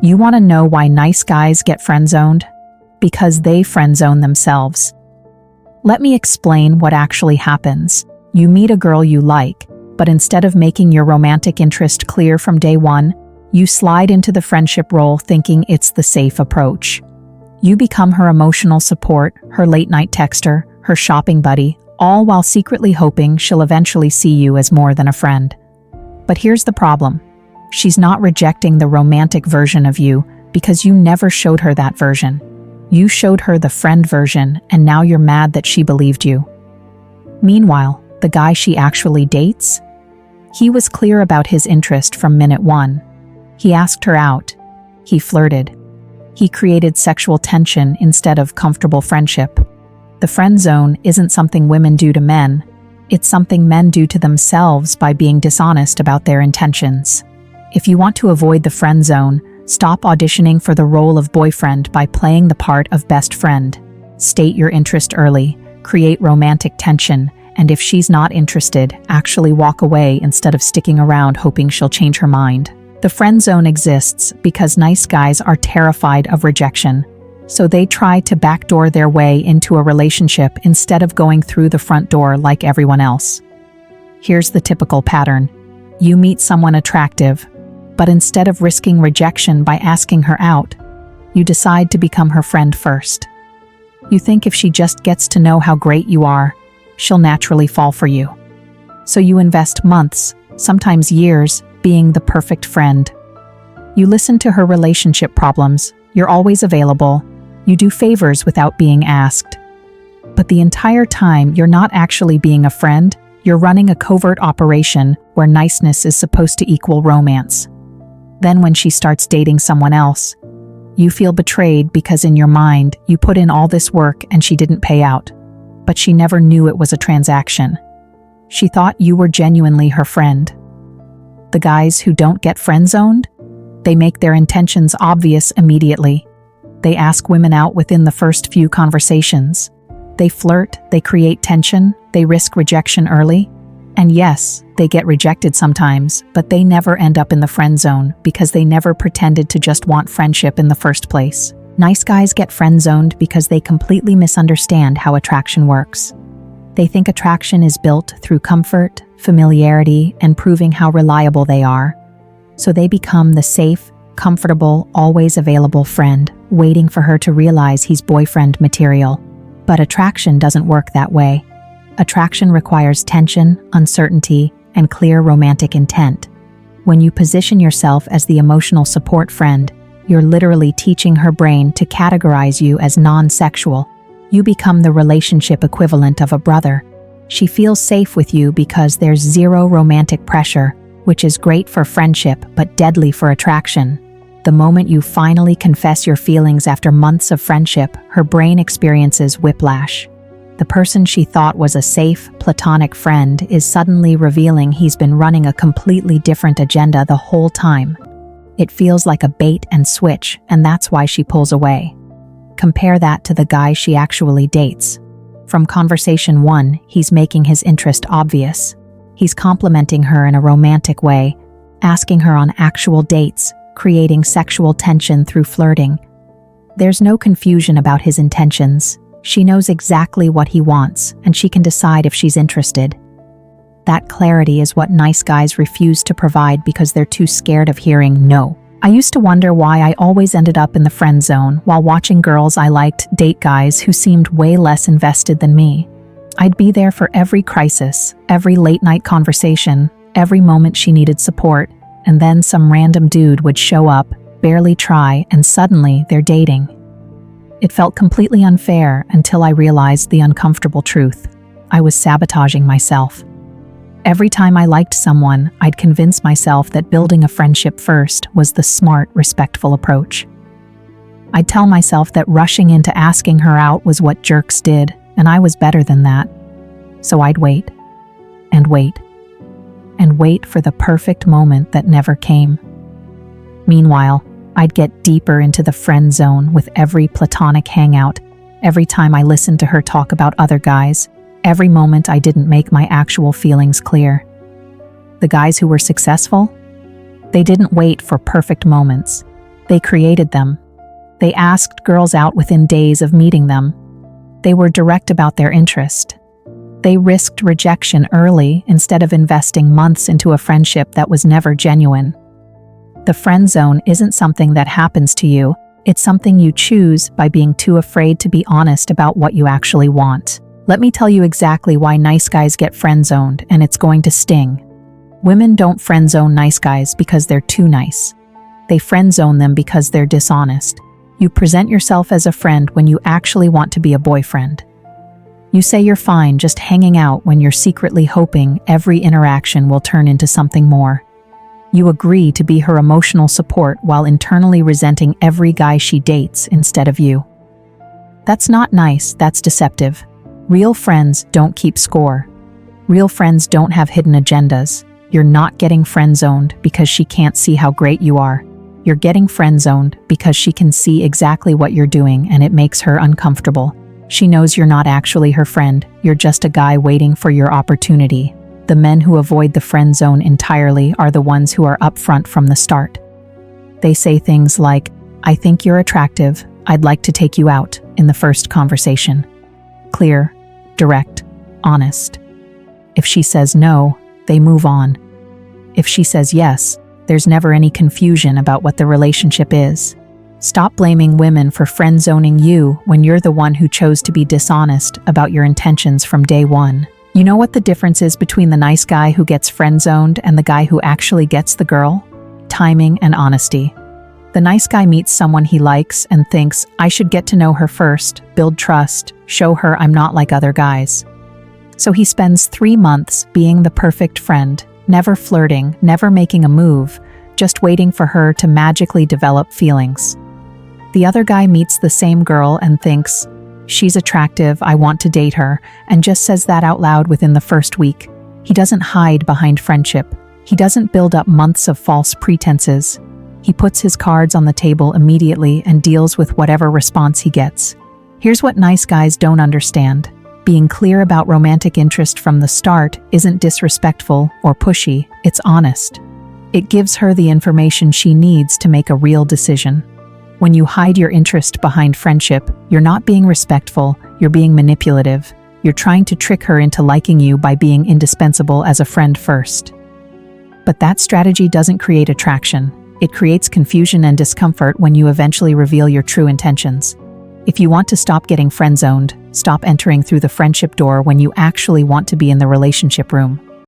You want to know why nice guys get friend-zoned? Because they friend-zone themselves. Let me explain what actually happens. You meet a girl you like, but instead of making your romantic interest clear from day one, you slide into the friendship role thinking it's the safe approach. You become her emotional support, her late-night texter, her shopping buddy, all while secretly hoping she'll eventually see you as more than a friend. But here's the problem. She's not rejecting the romantic version of you because you never showed her that version. You showed her the friend version, and now you're mad that she believed you. Meanwhile, the guy she actually dates? He was clear about his interest from minute one. He asked her out. He flirted. He created sexual tension instead of comfortable friendship. The friend zone isn't something women do to men. It's something men do to themselves by being dishonest about their intentions. If you want to avoid the friend zone, stop auditioning for the role of boyfriend by playing the part of best friend. State your interest early, create romantic tension, and if she's not interested, actually walk away instead of sticking around hoping she'll change her mind. The friend zone exists because nice guys are terrified of rejection, so they try to backdoor their way into a relationship instead of going through the front door like everyone else. Here's the typical pattern. You meet someone attractive, but instead of risking rejection by asking her out, you decide to become her friend first. You think if she just gets to know how great you are, she'll naturally fall for you. So you invest months, sometimes years, being the perfect friend. You listen to her relationship problems, you're always available, you do favors without being asked. But the entire time you're not actually being a friend, you're running a covert operation where niceness is supposed to equal romance. Then when she starts dating someone else, you feel betrayed because in your mind, you put in all this work and she didn't pay out. But she never knew it was a transaction. She thought you were genuinely her friend. The guys who don't get friend-zoned? They make their intentions obvious immediately. They ask women out within the first few conversations. They flirt, they create tension, they risk rejection early. And yes, they get rejected sometimes, but they never end up in the friend zone because they never pretended to just want friendship in the first place. Nice guys get friend-zoned because they completely misunderstand how attraction works. They think attraction is built through comfort, familiarity, and proving how reliable they are. So they become the safe, comfortable, always available friend, waiting for her to realize he's boyfriend material. But attraction doesn't work that way. Attraction requires tension, uncertainty, and clear romantic intent. When you position yourself as the emotional support friend, you're literally teaching her brain to categorize you as non-sexual. You become the relationship equivalent of a brother. She feels safe with you because there's zero romantic pressure, which is great for friendship but deadly for attraction. The moment you finally confess your feelings after months of friendship, her brain experiences whiplash. The person she thought was a safe, platonic friend is suddenly revealing he's been running a completely different agenda the whole time. It feels like a bait and switch, and that's why she pulls away. Compare that to the guy she actually dates. From conversation one, he's making his interest obvious. He's complimenting her in a romantic way, asking her on actual dates, creating sexual tension through flirting. There's no confusion about his intentions. She knows exactly what he wants, and she can decide if she's interested. That clarity is what nice guys refuse to provide because they're too scared of hearing no. I used to wonder why I always ended up in the friend zone while watching girls I liked date guys who seemed way less invested than me. I'd be there for every crisis, every late-night conversation, every moment she needed support, and then some random dude would show up, barely try, and suddenly they're dating. It felt completely unfair until I realized the uncomfortable truth. I was sabotaging myself. Every time I liked someone, I'd convince myself that building a friendship first was the smart, respectful approach. I'd tell myself that rushing into asking her out was what jerks did, and I was better than that. So I'd wait, and wait, and wait for the perfect moment that never came. Meanwhile, I'd get deeper into the friend zone with every platonic hangout, every time I listened to her talk about other guys, every moment I didn't make my actual feelings clear. The guys who were successful? They didn't wait for perfect moments. They created them. They asked girls out within days of meeting them. They were direct about their interest. They risked rejection early instead of investing months into a friendship that was never genuine. The friend zone isn't something that happens to you, it's something you choose by being too afraid to be honest about what you actually want. Let me tell you exactly why nice guys get friend zoned, and it's going to sting. Women don't friend zone nice guys because they're too nice. They friend zone them because they're dishonest. You present yourself as a friend when you actually want to be a boyfriend. You say you're fine just hanging out when you're secretly hoping every interaction will turn into something more. You agree to be her emotional support while internally resenting every guy she dates instead of you. That's not nice, that's deceptive. Real friends don't keep score. Real friends don't have hidden agendas. You're not getting friend zoned because she can't see how great you are. You're getting friend zoned because she can see exactly what you're doing and it makes her uncomfortable. She knows you're not actually her friend, you're just a guy waiting for your opportunity. The men who avoid the friend zone entirely are the ones who are upfront from the start. They say things like, "I think you're attractive, I'd like to take you out," in the first conversation. Clear, direct, honest. If she says no, they move on. If she says yes, there's never any confusion about what the relationship is. Stop blaming women for friend zoning you when you're the one who chose to be dishonest about your intentions from day one. You know what the difference is between the nice guy who gets friend zoned and the guy who actually gets the girl? Timing and honesty. The nice guy meets someone he likes and thinks, "I should get to know her first, build trust, show her I'm not like other guys." So he spends 3 months being the perfect friend, never flirting, never making a move, just waiting for her to magically develop feelings. The other guy meets the same girl and thinks, "She's attractive, I want to date her," and just says that out loud within the first week. He doesn't hide behind friendship. He doesn't build up months of false pretenses. He puts his cards on the table immediately and deals with whatever response he gets. Here's what nice guys don't understand. Being clear about romantic interest from the start isn't disrespectful or pushy, it's honest. It gives her the information she needs to make a real decision. When you hide your interest behind friendship, you're not being respectful, you're being manipulative. You're trying to trick her into liking you by being indispensable as a friend first. But that strategy doesn't create attraction. It creates confusion and discomfort when you eventually reveal your true intentions. If you want to stop getting friend zoned, stop entering through the friendship door when you actually want to be in the relationship room.